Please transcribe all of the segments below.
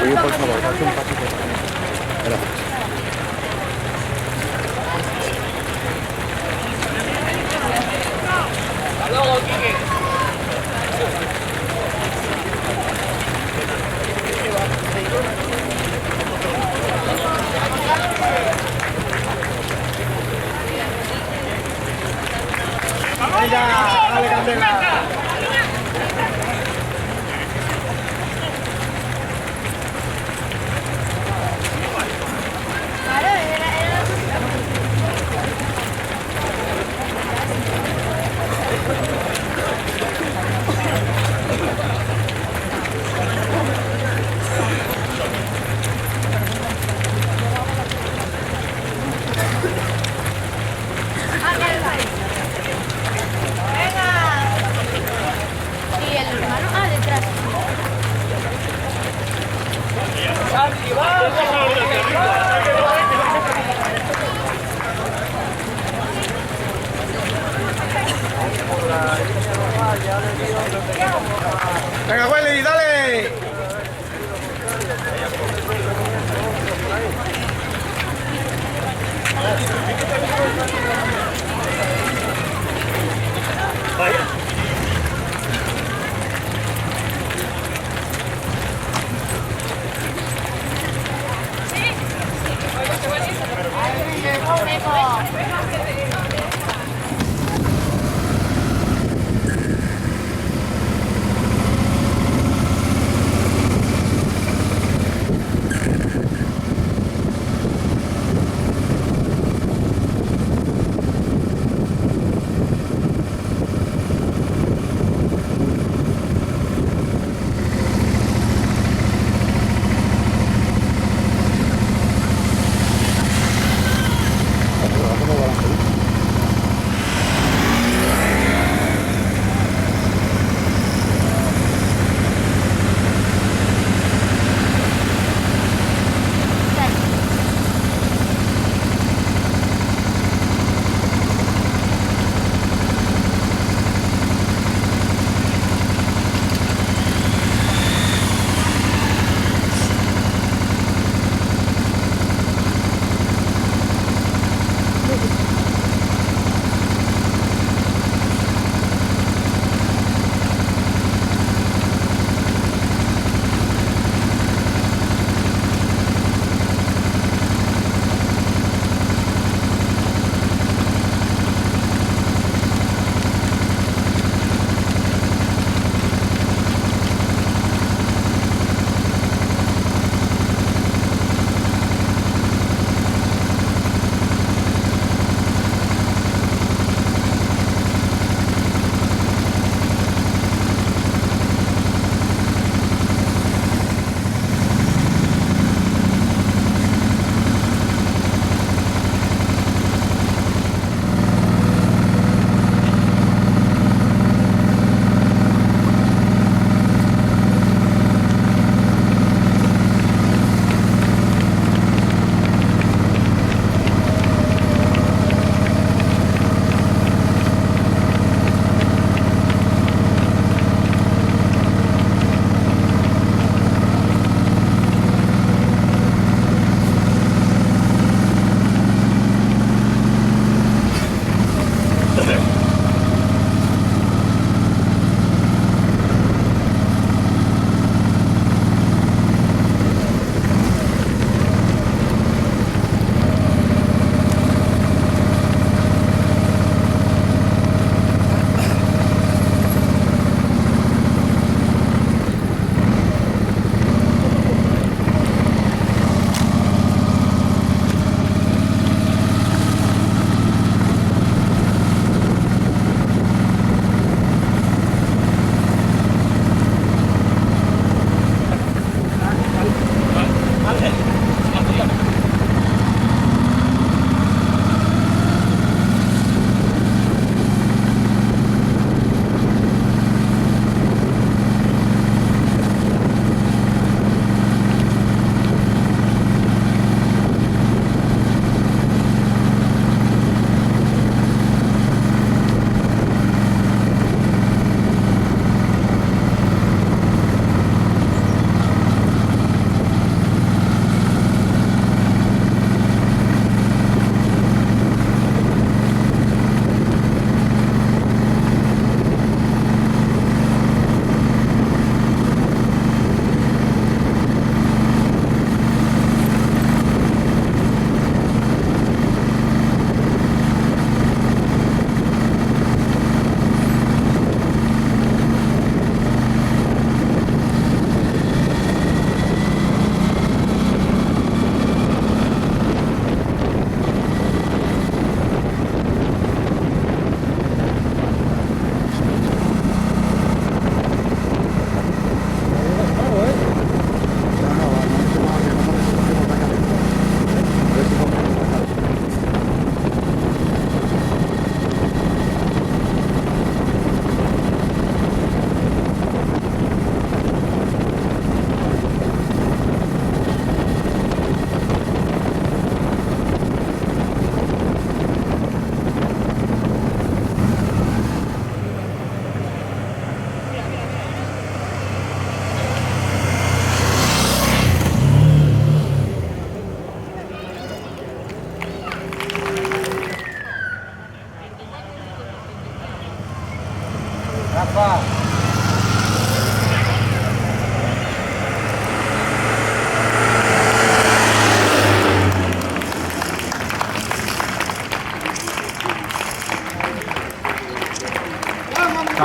Oye, por favor, date un pasito. Gracias. Hasta luego, Quique. Venga, dale candela. Y el hermano, detrás. Venga, Willy, dale.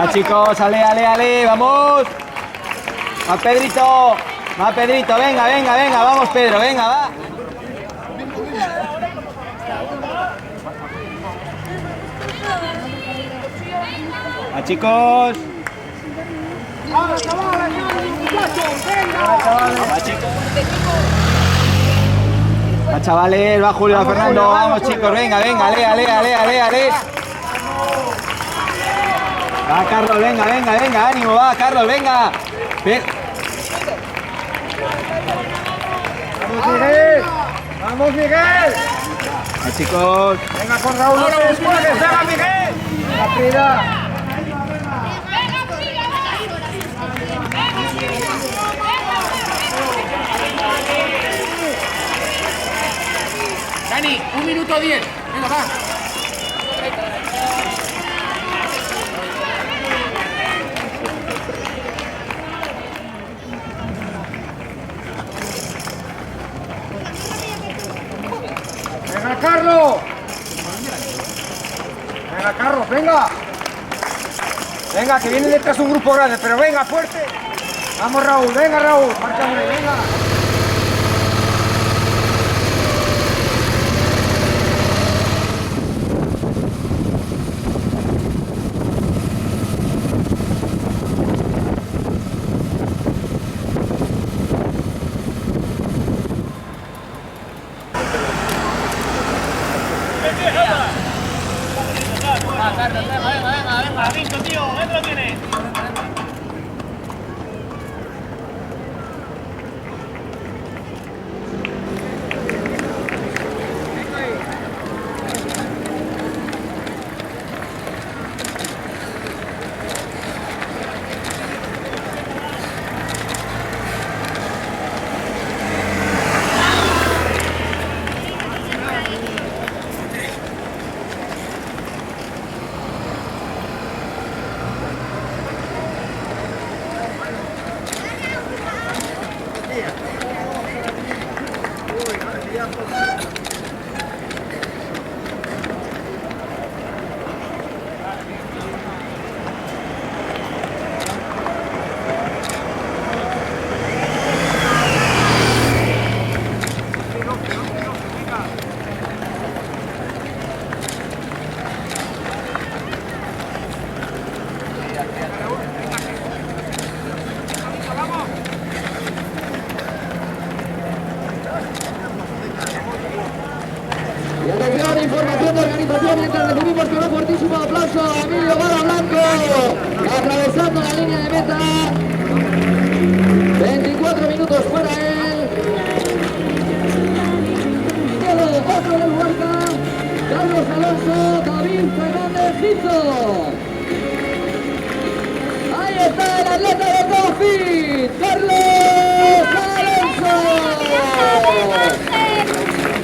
Venga, chicos, ale, ale, ale, vamos. Más Pedrito, venga, venga, venga, vamos Pedro, venga, va. Va, chicos. Va, chicos. Va, chavales, va Julio, va Fernando, vamos chicos, venga, venga, ale, ale, ale, ale, ale. Va Carlos, venga, venga, venga, ánimo, va Carlos, venga. ¡Vamos, Miguel! ¡Vamos, Miguel! Va, chicos. Venga con Raúl, no te descuelgues, venga, Miguel. La prida. Dani, 1 minuto 10. Venga, va. Venga, Carlos. Venga, Carlos, venga. Venga, que viene detrás un grupo grande, pero venga, fuerte. Vamos, Raúl, venga, Raúl. Marcha, hombre, venga. Venga, listo, tío, ¿dónde lo tienes? Y atención, información de organización mientras recibimos con un fortísimo aplauso a Emilio Vara Blanco, atravesando la línea de meta. 24 minutos fuera él. Quedó otro del Huerta, Carlos Alonso, David Fernández Gizo. Ahí está el atleta de Cofit, Carlos Alonso.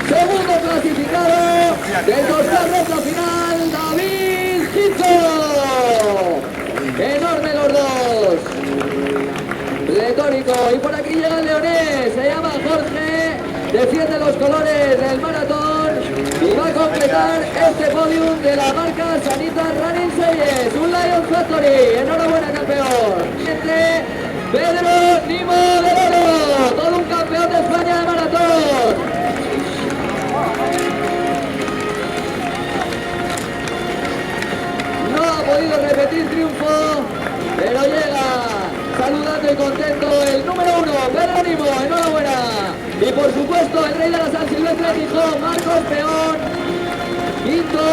Segundo clasificado del dorsal recta final, David Gizo. Enorme los dos. Retórico. Y por aquí llega el leonés. Se llama Jorge. Defiende los colores del maratón. Y va a completar este podium de la marca Sanita Running Series. Un Lion Factory. Enhorabuena, campeón. Pedro Nimo del Oro. Todo un campeón de España de maratón. No ha podido repetir triunfo, pero llega saludando y contento el número 1, Pedro Nimo, enhorabuena. Y por supuesto el rey de la San Silvestre de Gijón, Marcos Peón. Quinto,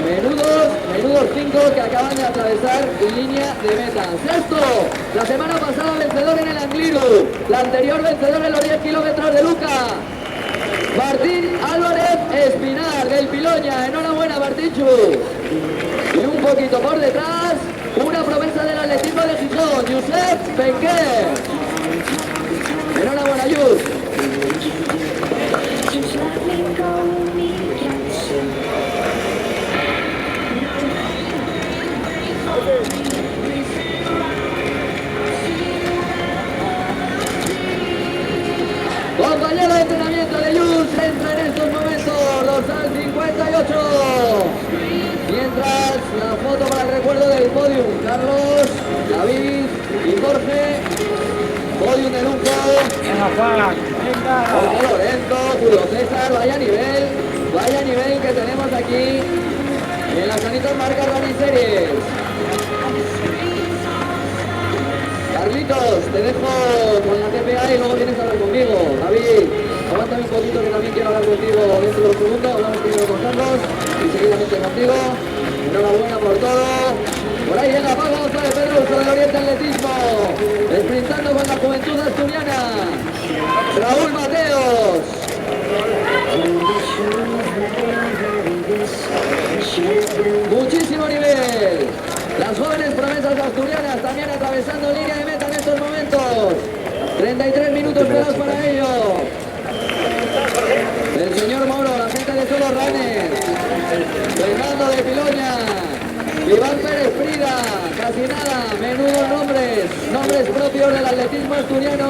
menudos 5 que acaban de atravesar línea de meta. Sexto, la semana pasada vencedor en el Angliru, la anterior vencedor en los 10 kilómetros de Luca. Martín Álvarez Espinar del Piloña, enhorabuena Martínchu. Y un poquito por detrás, una promesa del atletismo de Gijón, Josep Penquer. Enhorabuena, Jus. Compañero de entrenamiento de Jus entra en estos momentos, dorsal 58. mientras la foto para el recuerdo del podium. Carlos, David y Jorge. Podium de lujo. Venga, Juan. Venga. Jorge Lorenzo, Julio César, vaya nivel que tenemos aquí en las Sanitas Marcas Running Series. Carlitos, te dejo con la TPA y luego vienes a hablar conmigo. David, aguántame un poquito que también quiero hablar contigo dentro de un segundo. Hablamos primero con Carlos y seguidamente contigo. Enhorabuena por todo. Por ahí llega Pablo González Pedroso del Oriente Atletismo, sprintando con la juventud asturiana. Raúl Mateos. Muchísimo nivel. Las jóvenes promesas asturianas también atravesando línea de meta en estos momentos. 33 minutos quedados para ello. El señor Moro, la gente de Solo Runners. Fernando de Piloña. Iván Pérez Frida. Casi nada. Menudos nombres propios del atletismo asturiano.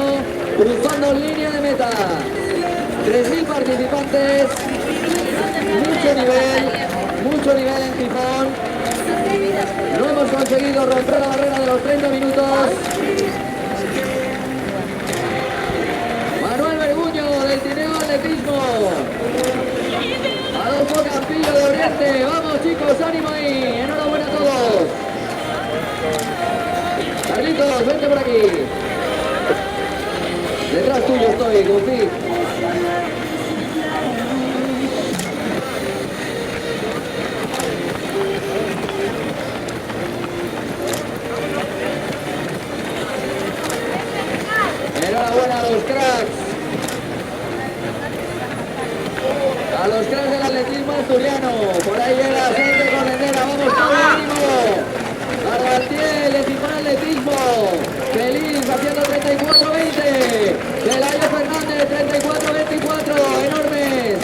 Cruzando línea de meta. 3.000 participantes. Mucho nivel en Gijón. No hemos conseguido romper la barrera de los 30 minutos. Manuel Berguño del Tineo Atletismo. Adolfo Campillo de Oriente. Vamos chicos, ánimo ahí. Enhorabuena a todos. Carlitos, vente por aquí. Detrás tuyo estoy, Gufi. Enhorabuena a los cracks. A los cracks del atletismo asturiano. Por ahí llega gente Corredera. Vamos todo ánimo. Arrantiel de Gijón Atletismo. Feliz haciendo 34-20. Pelayo Fernández 34-24. Enormes.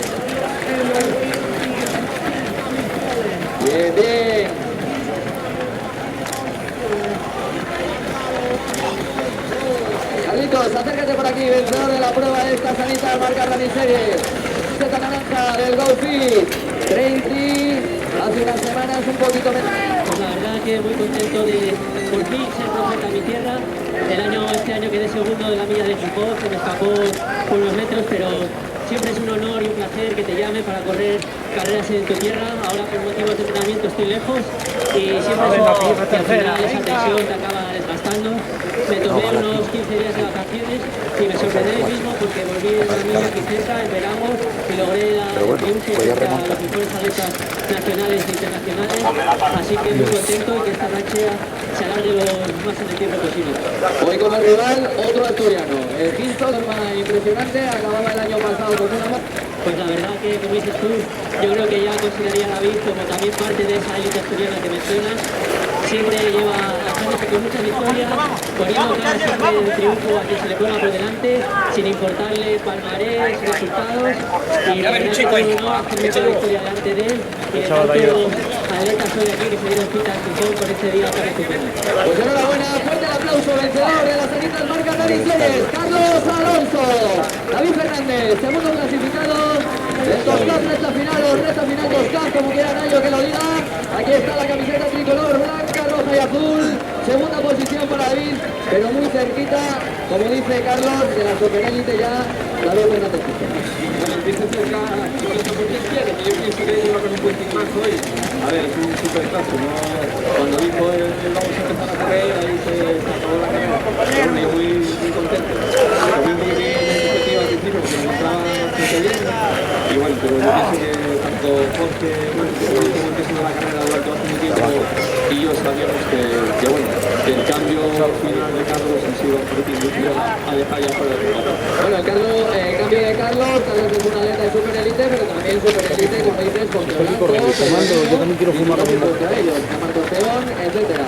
Bien. Carlitos, acércate por aquí, vencedor de la prueba de esta sanita marca Running Series. Camiseta naranja del GoFit 30, hace unas semanas un poquito menos. Pues la verdad que muy contento de por fin ser profeta en mi tierra. Este año quedé segundo de la milla de Gijón, se me escapó por unos metros, pero siempre es un honor y un placer que te llame para correr carreras en tu tierra. Ahora por motivos de entrenamiento estoy lejos y siempre es que al final esa tensión te acaba desgastando. Me tomé unos 15 días de vacaciones y me sorprendí mismo porque volví a la milla aquí cerca en verano y logré el triunfo frente a los mejores atletas nacionales e internacionales. Así que muy contento y que esta racha se alargue lo más en el tiempo posible. Hoy como rival, otro asturiano. El Gilton, impresionante, acababa el año pasado con una más. Pues la verdad que, como dices tú, yo creo que ya consideraría a David como también parte de esa élite asturiana que mencionas. Siempre lleva años con muchas victorias, poniendo cara siempre el triunfo a quien se le ponga por delante, sin importarle palmarés, resultados. Y la verdad que todo el honor hacer mucha victoria delante de él. Y de tanto atletas hoy aquí que se dieron cita en Gijón por este día tan estupendo. Pues enhorabuena, fuerte el aplauso, vencedor de las sanitas marcas Running Series, Carlos Alonso. David Fernández, segundo clasificado. El Toscaf, recta final o recta final Toscaf, como quieran ellos que lo diga. Aquí está la camiseta tricolor blanca, roja y azul. Segunda posición para David, pero muy cerquita, como dice Carlos, de la superélite ya, David Fernández. Bueno, empieza cerca, con esa potencia, que yo pienso que lleva con un buen team más hoy. A ver, es un super caso, ¿no? Cuando dijo vamos a empezar a correr, ahí se acabó la carrera. Bueno, yo muy contento. También muy bien, muy competitivo al principio, porque me encontraba bastante bien. Y bueno, pero yo pienso que tanto Jorge, bueno, como empezó la carrera durante bastante tiempo, y yo sabíamos que bueno, que el cambio final de Carlos ha sido un poquito a dejar ya fuera de juego. Bueno, el cambio de Carlos es una atleta de superélite, pero también superélite, como dices, con yo también quiero fumar contra ellos, Camarcosteón, etcétera.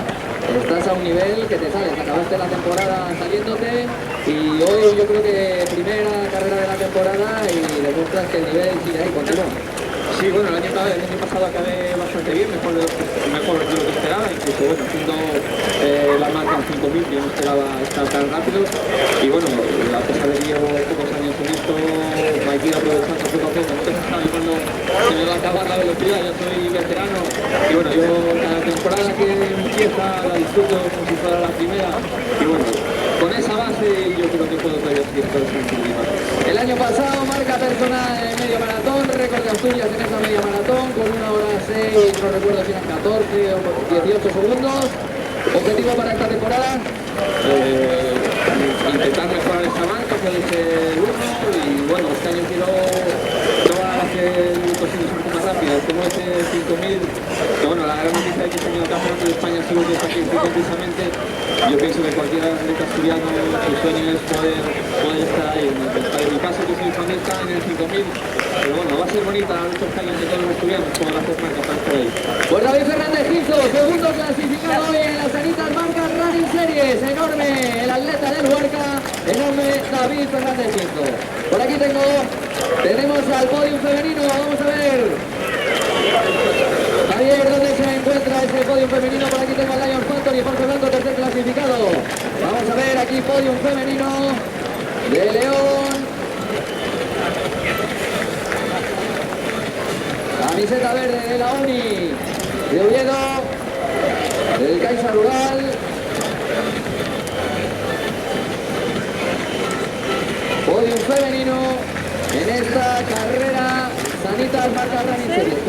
Estás a un nivel que te sales, acabaste la temporada saliéndote y hoy yo creo que primera carrera de la temporada y demuestras que el nivel sigue ahí, continúa. Sí, bueno, el año pasado acabé bastante bien, mejor de lo que esperaba, incluso bueno, haciendo la marca en 5.000, yo no esperaba estar tan rápido. Y bueno, a pesar de que llevo pocos años en esto, me he ido aprovechando poco a poco. Entonces estaba yo cuando se me puedo acabar la velocidad, ya soy veterano. Y bueno, yo cada temporada que empieza la disfruto como si fuera la primera. Y bueno, con esa base yo creo que puedo todavía seguir todo el El año pasado marca personal en medio maratón, récord de Asturias en esa media maratón con 1 hora 6, no recuerdo si eran 14 o 18 segundos. ¿Objetivo para esta temporada? Intentar mejorar esta marca, puede ser uno. Y bueno, este año quiero probar a hacer cositas un poco más rápidas, como ese 5000. Que bueno, la gran noticia es que este año el campeonato de España sube de aquí precisamente. Yo pienso que cualquier atleta asturiano, su sueño es poder estar ahí. En mi caso, que soy fanista en el 5000, pero bueno, va a ser bonita la lucha este año de todos los asturianos, poder hacer marcas para estar ahí. Pues David Fernández Gizo, segundo clasificado hoy en las Sanitas Marcas Running Series. Enorme el atleta del Huarca, enorme David Fernández Gizo. Por aquí tenemos al podium femenino, vamos a ver. Javier, ¿dónde se encuentra ese podium femenino? Por aquí tengo al Lion Phantom y Jorge Blanco, tercer clasificado. Vamos a ver aquí podium femenino de León. Camiseta verde de la Uni, de Oviedo, del Caixa Rural. Podium femenino en esta carrera Sanitas Marcas Running Series.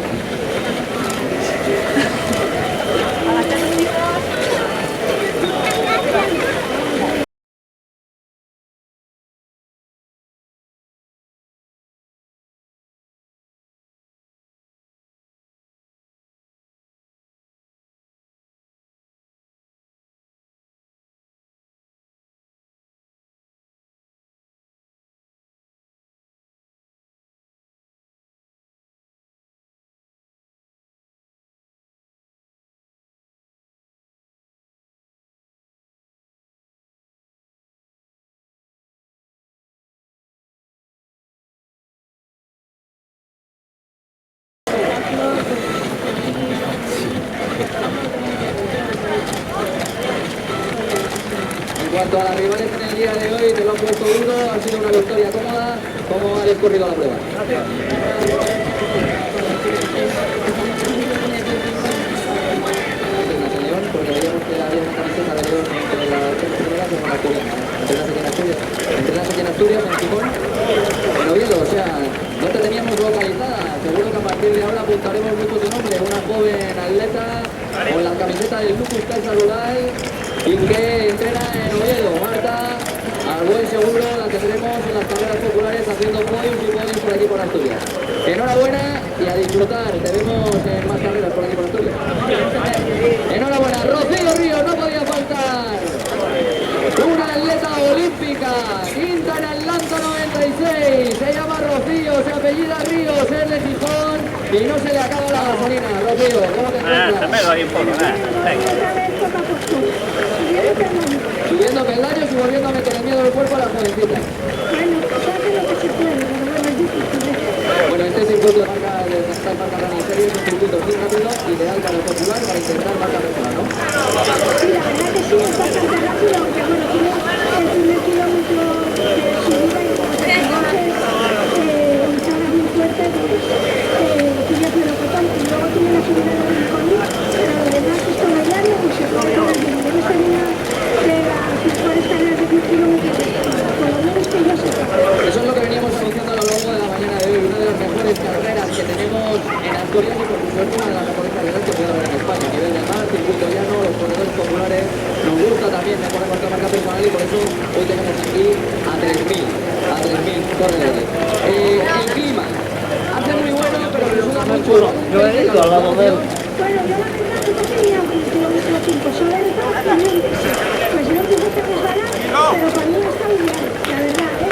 En cuanto a las rivales en el día de hoy, te lo han puesto duro, ha sido una victoria cómoda. ¿Cómo ha discurrido la prueba? León, porque veíamos que había una camiseta de León entre las primeras y en Asturias. Entrenas aquí en Asturias, en Gijón, en Oviedo, o sea, no te teníamos localizada. Seguro que a partir de ahora apuntaremos mucho tu nombre, una joven atleta con la camiseta del Lucas Caixa Rural y que entrena en Oviedo. Marta, al buen seguro la tendremos en las carreras populares haciendo podiums y podiums por aquí por Asturias. Enhorabuena y a disfrutar, te vemos en más carreras por aquí por Asturias. Enhorabuena, Rocío Ríos, no podía faltar. Una atleta olímpica, quinta en Atlanta 96, se llama Rocío, se apellida Ríos, es de Gijón y no se le acaba la gasolina. Rocío, ¿cómo te encuentras? Subiendo peldaños y volviendo a meter el miedo del cuerpo a la jovencita. Bueno, este circuito de marca de Sanitas Marcas Running Series es un circuito muy rápido, ideal para el popular, para intentar marca personal, ¿no? Sí, la verdad que sí, es bastante rápido, aunque bueno, tiene el primer kilómetro de subida y como te entradas muy fuertes, tiene el pelotón y luego tiene la subida de Rincón, pero lo demás es todo llano y se puede quedar bien. Debe ser una de las mejores carreras de 10 kilómetros, por lo menos que yo sepa. Eso es lo que veníamos anunciando a lo largo de la mañana de hoy, una de las mejores carreras que tenemos en Asturias y por supuesto una de las mejores carreras que puede haber en España. A nivel de mar, circuito llano, los corredores populares, nos gusta también mejorar nuestra marca personal y por eso hoy tenemos aquí a 3.000 corredores. El clima hace muy bueno, pero resulta mucho. Yo he ido al lado de él. Bueno, yo la verdad que no tenía un kilómetro 5, solo he estado caliente. Pues no quise que resbalar, pero para mí está muy bien, la verdad,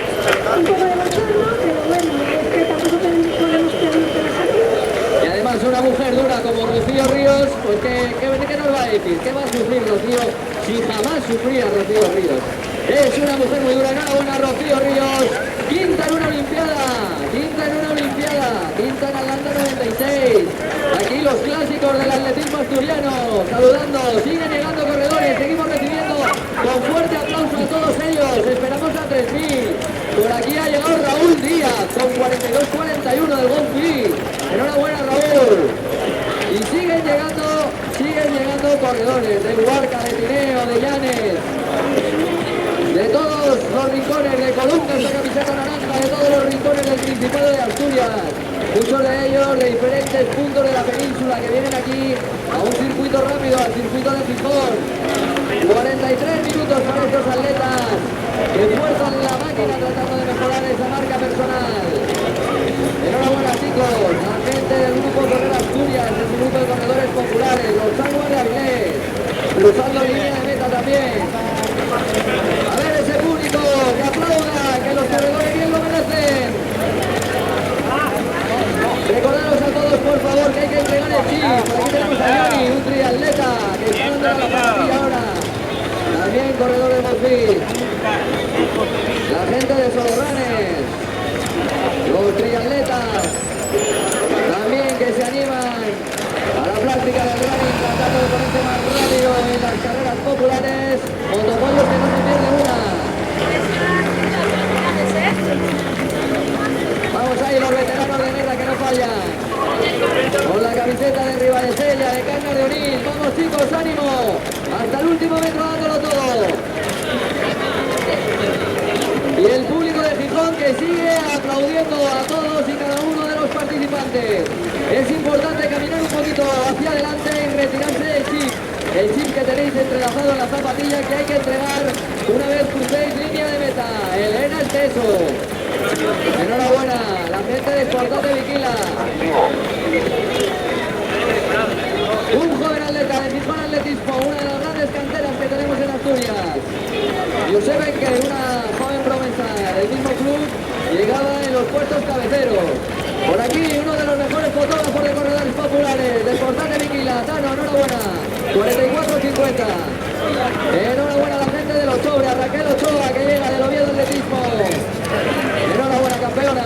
un poco de bochorno, pero bueno, es que tampoco podemos pedir que la salud. Y además una mujer dura como Rocío Ríos, pues ¿qué nos va a decir? ¿Qué va a sufrir Rocío si jamás sufría Rocío Ríos? Es una mujer muy dura, enhorabuena Rocío Ríos, quinta en una olimpiada, quinta en Atlanta 96. Aquí los clásicos del atletismo asturiano, saludando, siguen llegando corredores, seguimos recibiendo con fuerte aplauso a todos ellos, esperamos a 3.000. Por aquí ha llegado Raúl Díaz con 42-41 del Bonfil. Enhorabuena, Raúl. Y siguen llegando corredores de Luarca, de Tineo, de Llanes, de todos los rincones, de Columna, esta camiseta naranja, de todos los rincones del Principado de Asturias. Muchos de ellos de diferentes puntos de la península que vienen aquí a un circuito rápido, al circuito de Gijón. 43 minutos para estos atletas que fuerzan la máquina tratando de mejorar esa marca personal. Enhorabuena, chicos, la gente del grupo Correr Asturias, de su grupo de corredores populares, los Sanguas de Avilés, cruzando línea de meta también. A ver ese público que aplauda, que los corredores bien lo merecen. Recordaros a todos, por favor, que hay que entregar el chip. Por aquí tenemos a Yanni, un triatleta que está dando la zapatilla ahora. También corredor de Monfil. La gente de Soloranes. Los triatletas. También que se animan a la práctica del running, tratando de ponerse más rápido en las carreras populares. Motopollos que no se pierde una. Vamos ahí los veteranos de guerra que no fallan. Con la camiseta de Ribadesella, de Cangas de Onís. Vamos chicos, ánimo. Hasta el último metro dándolo todo. Y el público de Gijón que sigue aplaudiendo a todos y cada uno de los participantes. Es importante caminar un poquito hacia adelante y retirarse del chip. El chip que tenéis entrelazado en la zapatilla que hay que entregar una vez crucéis línea de meta. Elena Esteso. Enhorabuena, la gente de Portal de Viquila. Un joven atleta de Gijón Atletismo, una de las grandes canteras que tenemos en Asturias. Josep Enque, una joven promesa del mismo club, llegaba en los puestos cabeceros. Por aquí, uno de los mejores fotógrafos de corredores populares del Portal de Viquila. Tano, enhorabuena. 44-50. Enhorabuena a la gente de los Sobres, a Raquel Ochoa que llega del Oviedo Atletismo. Enhorabuena, campeona.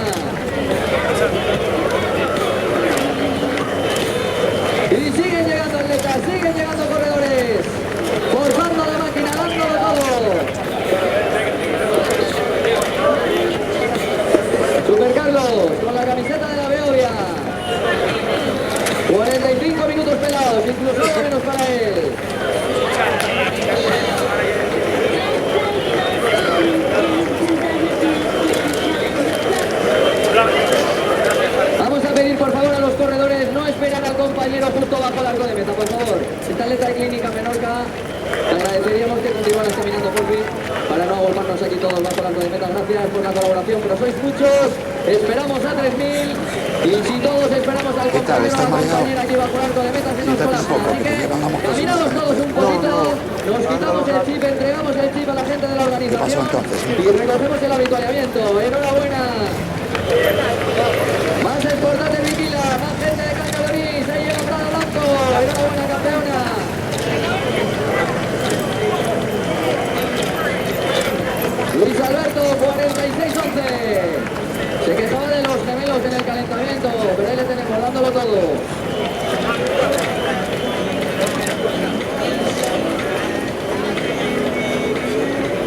Y siguen llegando atletas, siguen llegando corredores, forzando la máquina, dándolo todo. Super Carlos, con la camiseta de la Beovia. 45 minutos pelados, incluso menos para él. Vamos a pedir por favor a los corredores no esperar al compañero justo bajo el arco de meta, por favor. Esta atleta de Clínica Menorca, le agradeceríamos que continuaras caminando por fin para no agolparnos aquí todos bajo el arco de meta. Gracias por la colaboración, pero sois muchos, esperamos a 3000 y si todos esperamos al compañero o a la compañera aquí bajo el arco de meta se nos colapsa. Así que caminamos todos un poquito, nos quitamos el chip, entregamos el chip a la gente de la organización y recogemos el avituallamiento. Enhorabuena. Más importante Viquila, más gente de Cangas de Onís, ahí llega Prado Blanco, enhorabuena campeona. Luis Alberto, 46-11. Se quejaba de los gemelos en el calentamiento, pero ahí le tenemos dándolo todo.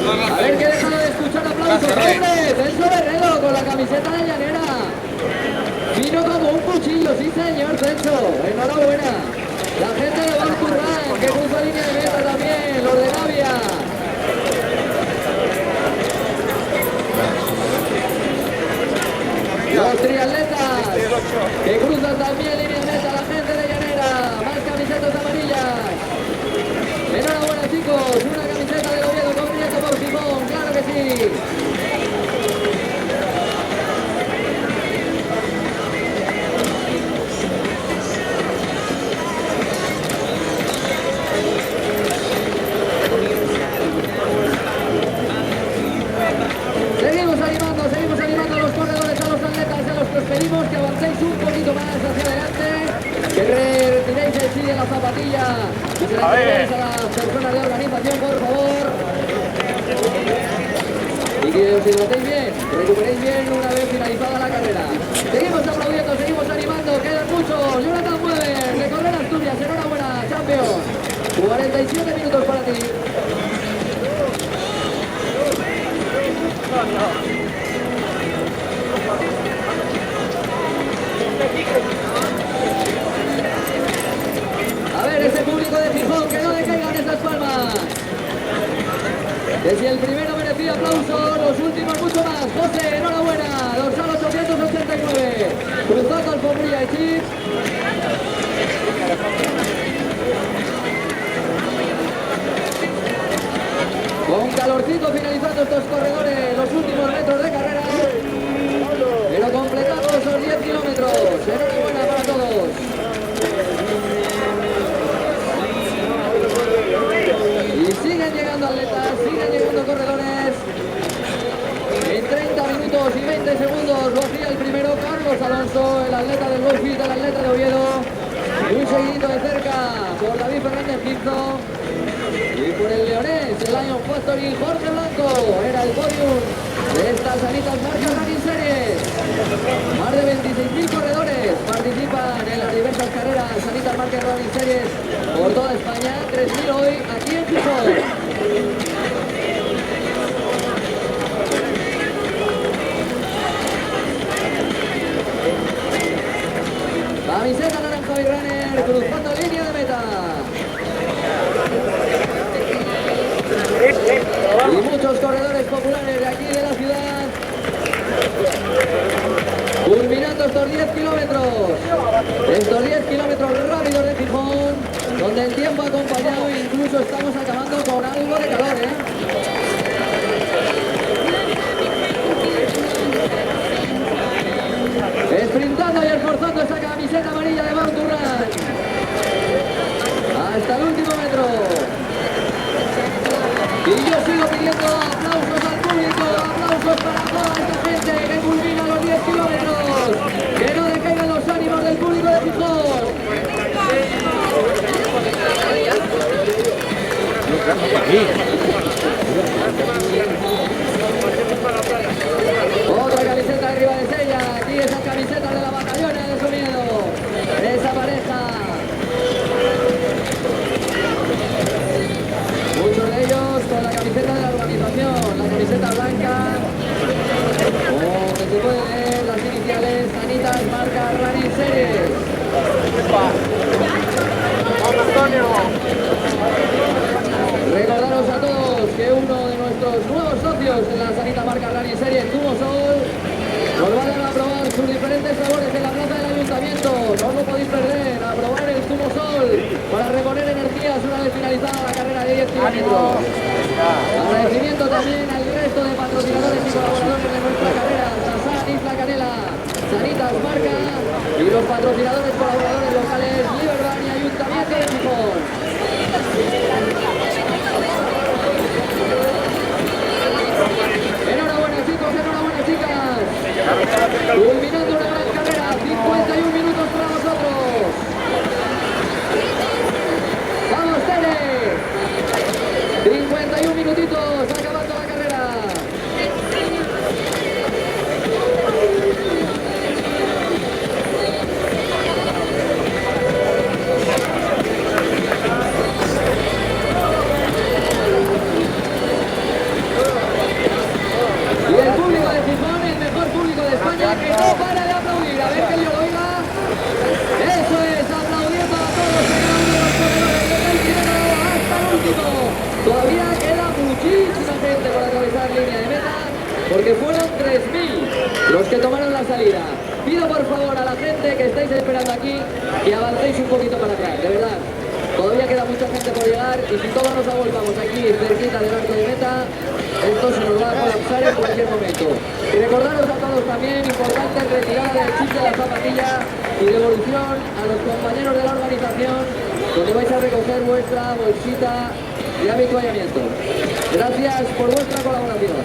A ver que deja de escuchar aplausos, hombres. Celso Berredo con la camiseta de llanera. Vino como un cuchillo, sí señor Celso. Enhorabuena. La gente de Valcurrán que puso línea de meta también, los de Navia. Los triatletas que cruzan también línea de meta, la gente de llanera. Más camisetas amarillas. Enhorabuena chicos, una camiseta del Oviedo con Prieto por Gijón, claro que sí. Seguimos animando a los corredores, a los atletas, a los que os pedimos que avancéis un poquito más hacia adelante, que retiréis el sí de la zapatilla y que le entreguéis a las personas de organización, por favor. Y que os hidratéis bien, recuperéis bien una vez finalizada la carrera. Seguimos aplaudiendo, seguimos animando, quedan muchos. Jonathan Mueller, de Correr Asturias, enhorabuena, campeón. 47 minutos para ti. No. Que si el primero merecía aplauso, los últimos mucho más. José, enhorabuena. Dorsal 889. Cruzando alfombrilla y chip. Con calorcito finalizando estos corredores, los últimos metros de carrera. Pero completando esos 10 kilómetros. Enhorabuena para todos. Y siguen llegando atletas, siguen llegando corredores. En 30 minutos y 20 segundos lo hacía el primero Carlos Alonso, el atleta del Golfit, el atleta de Oviedo. Muy seguidito de cerca por David Fernández Quinzo. Y por el leonés, el Lion Factory, Jorge Blanco, era el podium de estas Sanitas Marca Running Series. Más de 26.000 corredores participan en las diversas carreras Sanitas Marca Running Series por toda España, 3.000 hoy aquí en Gijón. Camiseta naranja y runner cruzando línea de meta. Y muchos corredores populares de aquí de la ciudad, culminando estos 10 kilómetros. Estos 10 kilómetros rápidos de Gijón, donde el tiempo ha acompañado e incluso estamos acabando con algo de calor, Sprintando y esforzando esa camiseta amarilla de Born to Run. Hasta el último metro. Y yo sigo pidiendo aplausos al público, aplausos para toda esta gente que culmina los 10 kilómetros. Que no decaigan los ánimos del público de Gijón. Otra camiseta arriba de Sella, aquí esas camisetas de la batallona de sonido, esa pareja. Muchos de ellos con la camiseta de la organización, la camiseta blanca, o que se puede leer las iniciales Sanitas Marca Running Series. Recordaros a todos que uno de nuestros nuevos socios en la Sanita Marca Running Series, Zumo Sol, nos van a probar sus diferentes sabores en la plaza del ayuntamiento. No os lo podéis perder, a probar el Zumo Sol para reponer energías una vez finalizada la carrera de 10 kilómetros. Agradecimiento también al resto de patrocinadores y colaboradores de nuestra carrera, Sasan, Isla Canela, Sanitas Marca y los patrocinadores colaboradores locales, Liberban y Ayuntamiento de Gijón. Enhorabuena chicos, enhorabuena chicas. Culminando una gran carrera, 51 minutos para vosotros. ¡Vamos, Tere! 51 minutitos, acabando la carrera. Y el público de Gijón, el mejor público de España, que no para de aplaudir. A ver que yo lo oiga. Eso es, aplaudiendo a todos y cada uno de los corredores desde el primero hasta el último. Todavía queda muchísima gente por atravesar línea de meta, porque fueron 3.000 los que tomaron la salida. Pido por favor a la gente que estáis esperando aquí que avancéis un poquito para atrás, de verdad. Todavía queda mucha gente por llegar y si todos nos agolpamos aquí cerquita del arco de meta, esto se nos va a colapsar en cualquier momento. Y recordaros a todos también, importante retirada del chip de la zapatilla y devolución a los compañeros de la organización, donde vais a recoger vuestra bolsita de avituallamiento. Gracias por vuestra colaboración.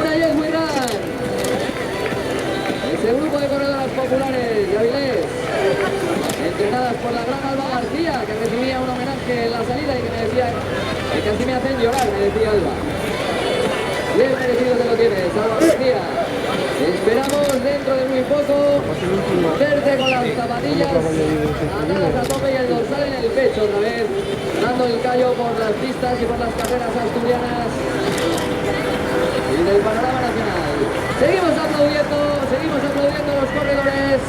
Una Yes We Run. Ese grupo de corredoras populares de Avilés, entrenadas por la gran Alba García, que recibía un homenaje en la salida y que me decía que casi me hacen llorar, me decía Alba. Bien merecido te lo tienes, Alba García. Esperamos dentro de muy poco verte con las zapatillas atadas a tope y el dorsal en el pecho otra vez, dando el callo por las pistas y por las carreras asturianas y del panorama nacional. Seguimos aplaudiendo a los corredores,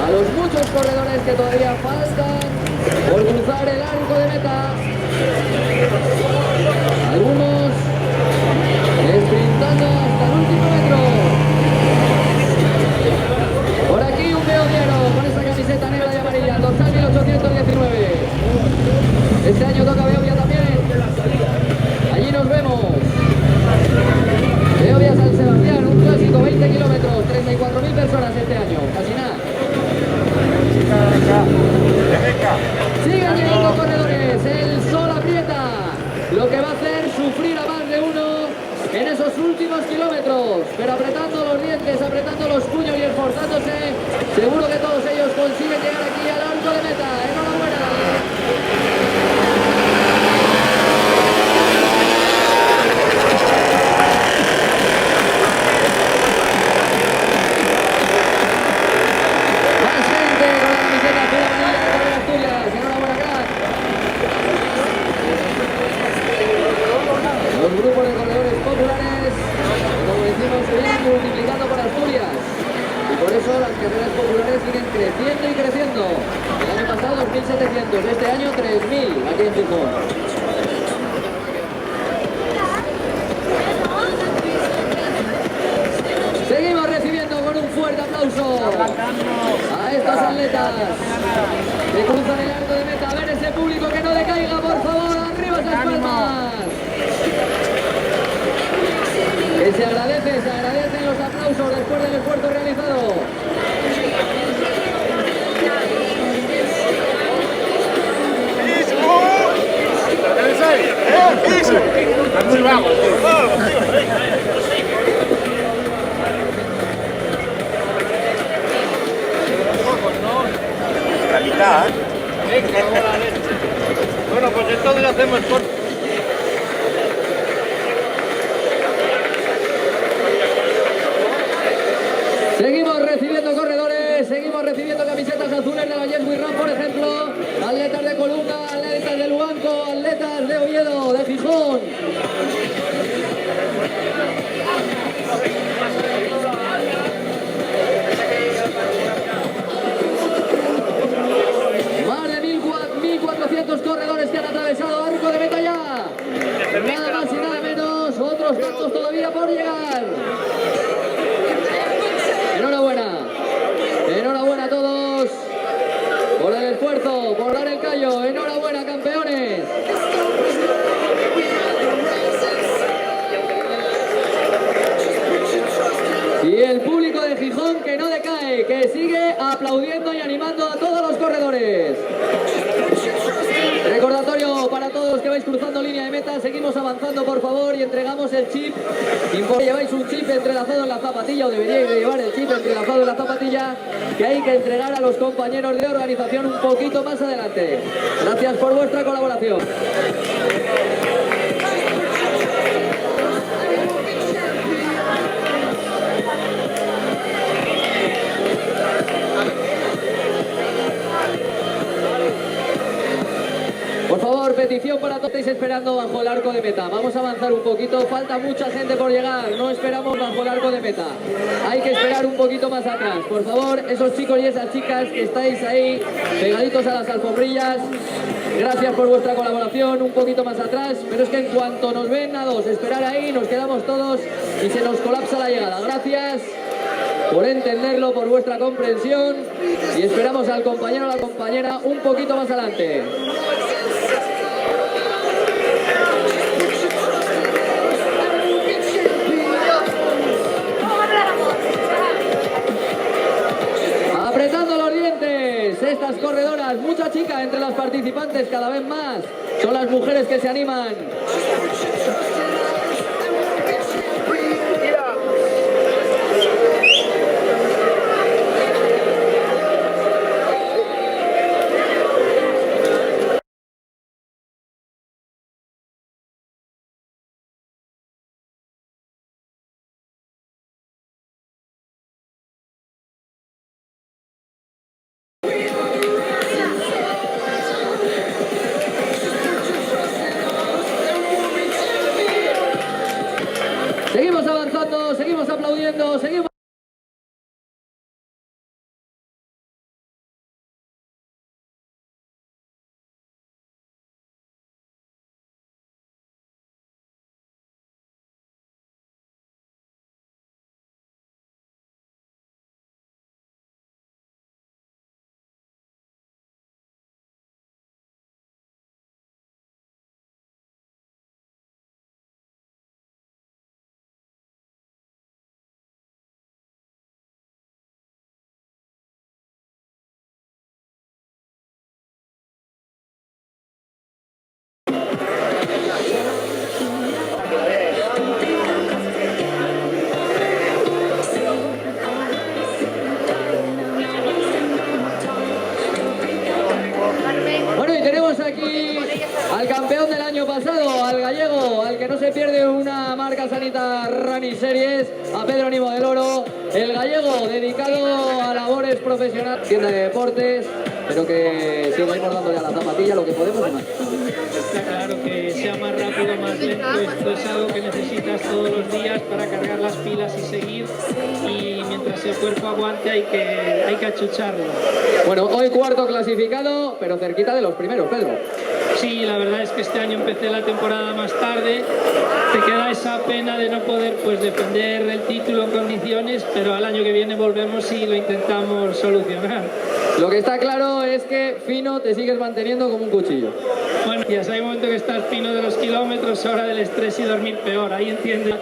a los muchos corredores que todavía faltan por cruzar el área. en esos últimos kilómetros, pero apretando los dientes, apretando los puños y esforzándose, seguro que todos ellos consiguen llegar aquí al arco de meta. ¡Enhorabuena! Los grupos de corredores populares, como decimos, se vienen multiplicando por Asturias. Y por eso las carreras populares siguen creciendo y creciendo. El año pasado 2.700, este año 3.000 aquí en Gijón. Seguimos recibiendo con un fuerte aplauso a estos atletas que cruzan el arco de meta. A ver ese público que no decaiga, por favor, arriba esas palmas. Que se agradecen los aplausos después del esfuerzo realizado. La mitad. Bueno, pues entonces lo hacemos corto. Seguimos recibiendo corredores, seguimos recibiendo camisetas azules de la Yes We Run, por ejemplo, atletas de Colunga, atletas de Luanco, atletas de Oviedo, de Gijón. Más de 1.400 corredores que han atravesado arco de meta ya. Nada más y nada menos, otros tantos todavía por llegar. Enhorabuena, enhorabuena a todos por el esfuerzo, por dar el callo. Enhorabuena, campeones. Y el público de Gijón que no decae, que sigue aplaudiendo y animando a todos los corredores. Recordatorio para todos los que vais cruzando línea de meta, seguimos avanzando, por favor, y entregamos el chip. Lleváis un chip entrelazado en la zapatilla, o deberíais de llevar el chip entrelazado en la zapatilla, que hay que entregar a los compañeros de organización un poquito más adelante. Gracias por vuestra colaboración. Por favor, petición para todos, estáis esperando bajo el arco de meta. Vamos a avanzar un poquito, falta mucha gente por llegar, no esperamos bajo el arco de meta. Hay que esperar un poquito más atrás. Por favor, esos chicos y esas chicas que estáis ahí pegaditos a las alfombrillas, gracias por vuestra colaboración, un poquito más atrás, pero es que en cuanto nos ven a dos, esperar ahí, nos quedamos todos y se nos colapsa la llegada. Gracias por entenderlo, por vuestra comprensión, y esperamos al compañero o la compañera un poquito más adelante. Apretando los dientes, estas corredoras, mucha chica entre las participantes, cada vez más, son las mujeres que se animan. Seguimos avanzando, seguimos aplaudiendo, seguimos... enhorabuena, marca Sanitas Running Series, a Pedro Nimo del Oro, el gallego dedicado a labores profesionales, tienda de deportes, pero que seguimos dándole a la zapatilla lo que podemos y más. Está claro que sea más rápido, más lento, esto es algo que necesitas todos los días para cargar las pilas y seguir, y mientras el cuerpo aguante hay que achucharlo. Bueno, hoy cuarto clasificado, pero cerquita de los primeros, Pedro. Sí, la verdad es que este año empecé la temporada más tarde, te queda esa pena de no poder pues defender el título en condiciones, pero al año que viene volvemos y lo intentamos solucionar. Lo que está claro es que fino te sigues manteniendo como un cuchillo. Bueno, ya hay un momento que estás fino de los kilómetros, hora del estrés y dormir peor. Ahí entiende,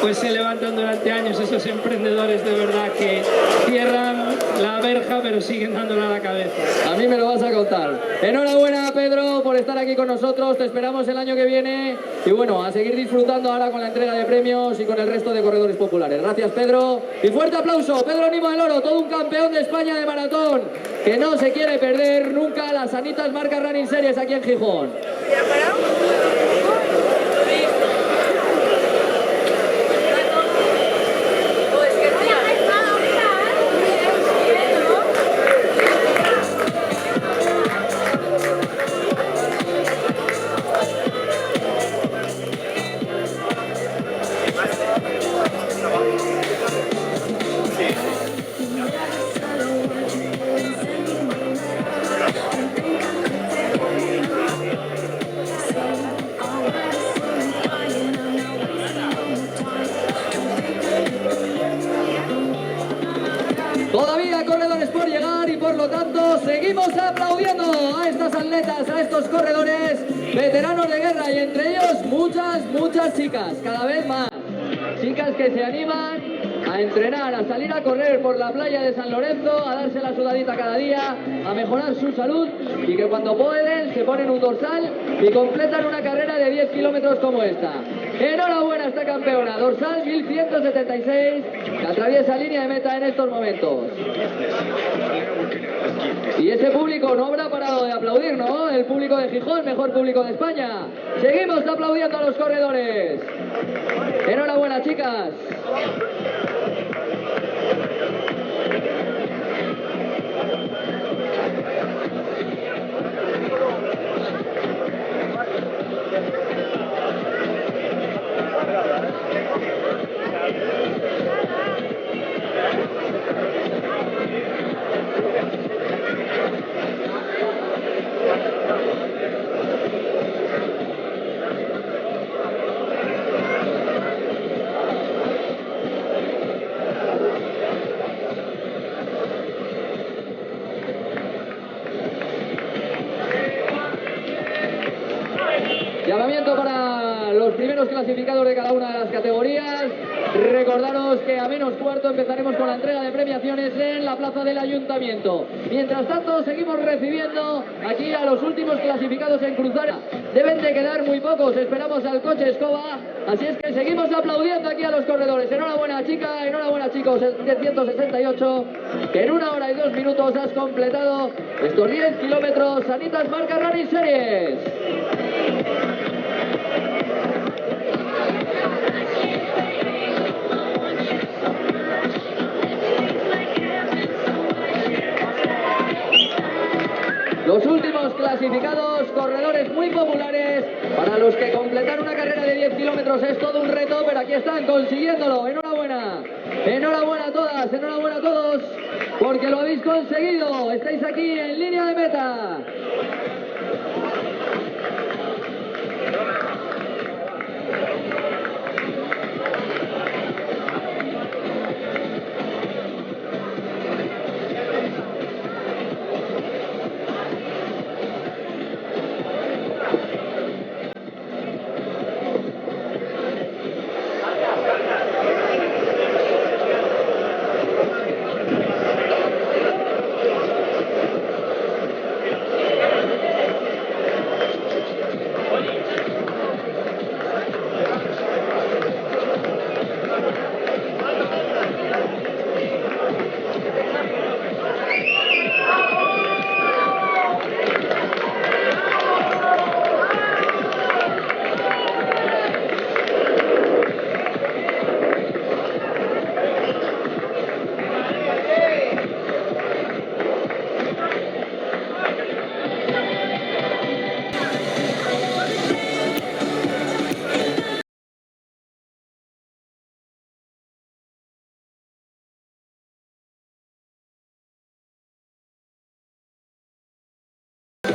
pues se levantan durante años esos emprendedores de verdad que cierran la verja pero siguen dándole a la cabeza. A mí me lo vas a contar. Enhorabuena, Pedro, por estar aquí con nosotros. Te esperamos el año que viene. Y bueno, a seguir disfrutando ahora con la entrega de premios y con el resto de corredores populares. Gracias, Pedro. Y fuerte aplauso, Pedro Nimo del Oro, todo un campeón de España de maratón, que no se quiere perder nunca las Sanitas Marca Running Series aquí en Gijón. Todavía corredores por llegar y por lo tanto seguimos aplaudiendo a estas atletas, a estos corredores veteranos de guerra y entre ellos muchas chicas, cada vez más. Chicas que se animan a entrenar, a salir a correr por la playa de San Lorenzo, a darse la sudadita cada día, a mejorar su salud y que cuando pueden se ponen un dorsal y completan una carrera de 10 kilómetros como esta. Enhorabuena a esta campeona, dorsal 1176, que atraviesa línea de meta en estos momentos. Y ese público no habrá parado de aplaudir, ¿no? El público de Gijón, mejor público de España. Seguimos aplaudiendo a los corredores. Enhorabuena, chicas. Llamamiento para los primeros clasificados de cada una de las categorías. Recordaros que a menos cuarto empezaremos con la entrega de premiaciones en la plaza del Ayuntamiento. Mientras tanto, seguimos recibiendo aquí a los últimos clasificados en cruzar. Deben de quedar muy pocos, esperamos al coche escoba. Así es que seguimos aplaudiendo aquí a los corredores. Enhorabuena, chica, enhorabuena, chicos, el 168, que en 1 hora y 2 minutos has completado estos 10 kilómetros Sanitas Marca Running Series. Los últimos clasificados, corredores muy populares, para los que completar una carrera de 10 kilómetros es todo un reto, pero aquí están consiguiéndolo. Enhorabuena, enhorabuena a todas, enhorabuena a todos, porque lo habéis conseguido, estáis aquí en línea de meta.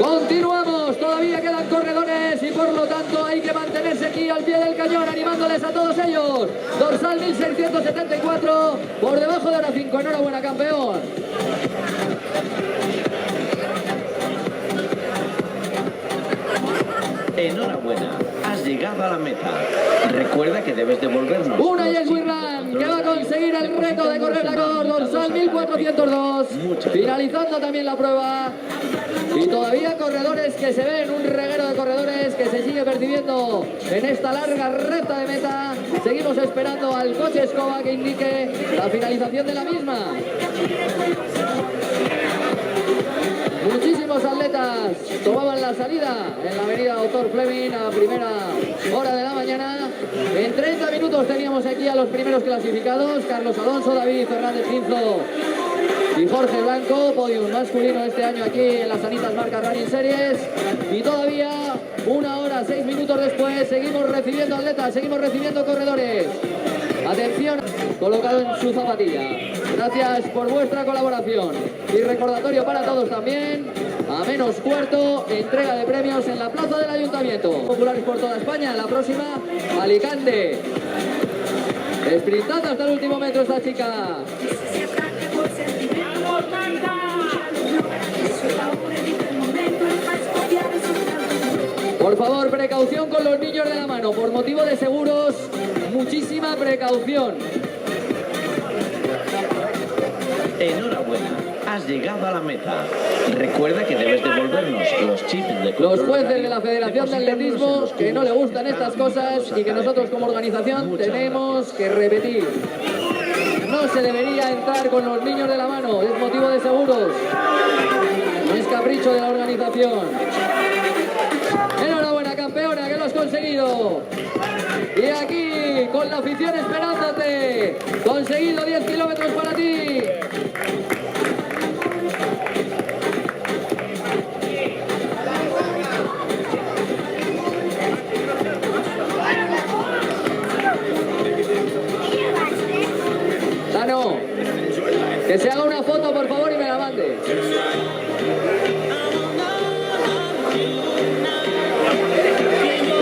Continuamos, todavía quedan corredores y por lo tanto hay que mantenerse aquí al pie del cañón animándoles a todos ellos. Dorsal 1674, por debajo de hora 5. Enhorabuena, campeón. Enhorabuena, has llegado a la meta. Recuerda que debes devolvernos. Una Yes We Run que va a conseguir el reto de correr la dorsal 1402, finalizando también la prueba. Y todavía corredores que se ven, un reguero de corredores que se sigue percibiendo en esta larga recta de meta. Seguimos esperando al coche escoba que indique la finalización de la misma. Muchísimos atletas tomaban la salida en la avenida Doctor Fleming a primera hora de la mañana. En 30 minutos teníamos aquí a los primeros clasificados: Carlos Alonso, David Fernández Quinzo y Jorge Blanco. Podium masculino este año aquí en las Sanitas Marca Running Series. Y todavía 1 hora 6 minutos después seguimos recibiendo atletas, seguimos recibiendo corredores. Atención, colocado en su zapatilla. Gracias por vuestra colaboración. Y recordatorio para todos también, a menos cuarto, entrega de premios en la plaza del Ayuntamiento. Populares por toda España, la próxima, Alicante. Sprintando hasta el último metro esta chica. Por favor, precaución con los niños de la mano. Por motivo de seguros, muchísima precaución. Enhorabuena, has llegado a la meta. Recuerda que debes devolvernos los chips de control. Los jueces de la Federación de Atletismo, que no le gustan estas cosas y que nosotros como organización tenemos que repetir. No se debería entrar con los niños de la mano, es motivo de seguros. No es capricho de la organización. Enhorabuena, campeona, que lo has conseguido. Y aquí, con la afición esperándote, conseguido 10 kilómetros para ti. Dano, que se haga una foto, por favor, y me la mande.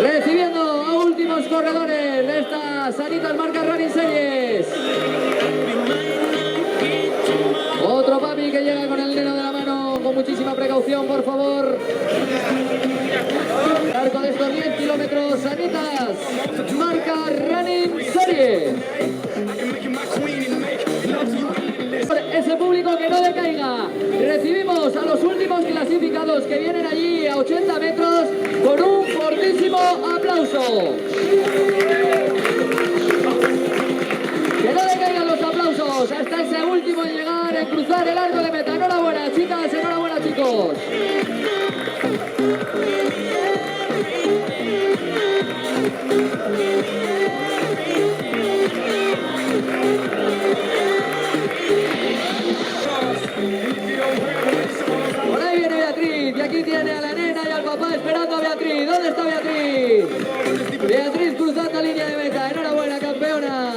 Recibiendo a últimos corredores de estas Sanitas Marca Running Series. Otro papi que llega con el neno de la mano, con muchísima precaución, por favor. Largo de estos 10 kilómetros, Sanitas Marca Running Series. Ese público que no decaiga. Recibimos a los últimos clasificados que vienen allí a 80 metros con un fortísimo aplauso. Que no decaigan los aplausos hasta ese último en llegar, en cruzar el arco de meta. Enhorabuena, chicas, enhorabuena, chicos. Por ahí viene Beatriz, y aquí tiene a la nena y al papá esperando a Beatriz. ¿Dónde está Beatriz? Beatriz cruzando línea de meta. Enhorabuena, campeona.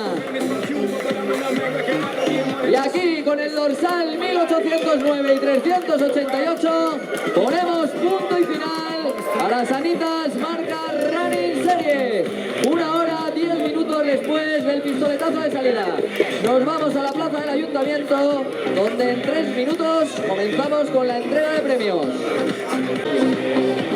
Y aquí con el dorsal 1809 y 388 ponemos punto y final a las Sanitas Marca Running Series. 1 hora 10 minutos después del pistoletazo de salida. Nos vamos a la plaza del Ayuntamiento, donde en 3 minutos comenzamos con la entrega de premios.